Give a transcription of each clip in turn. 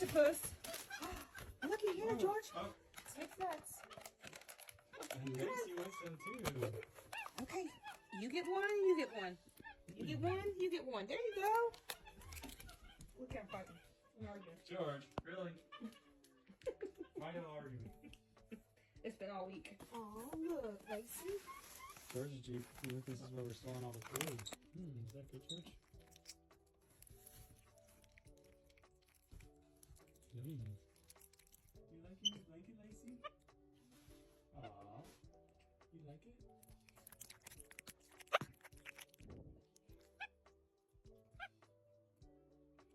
octopus. Looky here, George. Oh. Take that. And Lacey wants some too. Okay, you get one, you get one. You get one, you get one. There you go. We can't fight. We argue. George, really? Why y'all arguing? It's been all week. Oh, look, Lacey. George's Jeep. Look, this is where we're storing all the food. Is that good, George? Yummy. You like it? You like it, Lacey? Aww. You like it?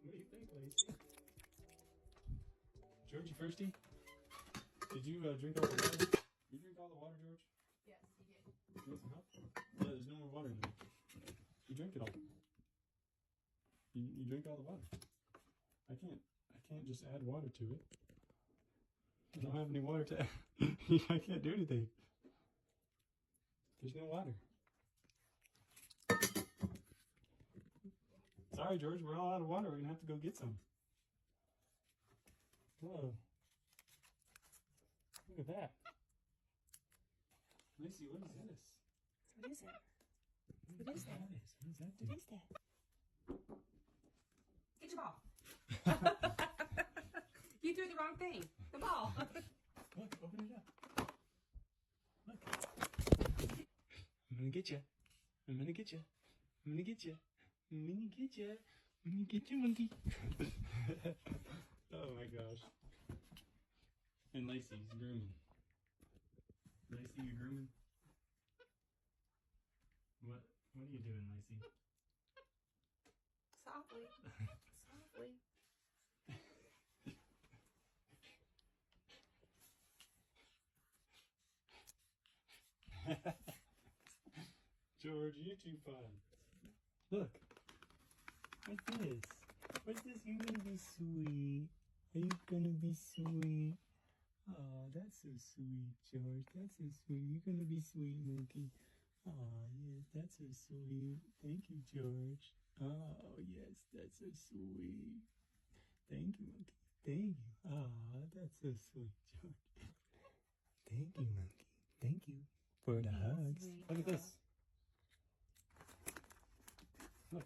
What do you think, Lacey? George, you thirsty? Did you drink all the water? You drink all the water, George? Yes, you did. You want some help? Yeah, there's no more water in there. You drink it all. You drink all the water. I can't just add water to it. I don't have any water to add. I can't do anything. There's no water. Sorry, George, we're all out of water. We're gonna have to go get some. Whoa. Look at that. Lacey, what is this? What is it? What is that? What does that do? What is that? Get your ball. You threw the wrong thing. The ball. Look, open it up. Look. I'm gonna get you. I'm gonna get you. I'm gonna get you. I'm gonna get you. I'm gonna get you, monkey. Oh my gosh. And Lacey's grooming. Lacey, you grooming? What are you doing, Lacey? Softly. Softly. George, you're too fun. Look. What's this? What's this? You're gonna be sweet. Are you gonna be sweet? Oh, that's so sweet, George. That's so sweet. You're gonna be sweet, monkey. Oh, yes, that's so sweet. Thank you, George. Oh, yes, that's so sweet. Thank you, monkey. Thank you. Oh, that's so sweet, George. Thank you, monkey. Thank you for the hugs. Look at this. Look.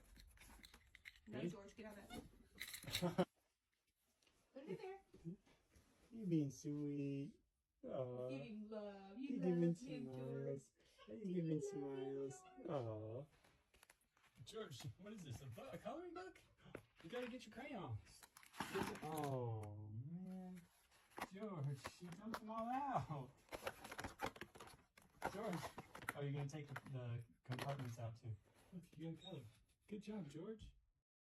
No, George, get out of that. Put it in there. You're being sweet. Aww. Giving love. You're You giving love him, George. smiles. You're giving smiles. Aww. George, what is this? A coloring book? You gotta get your crayons. Oh, man. George, you dumped them all out. George. Oh, you're gonna take the compartments out too. Look, you got color. Good job, George.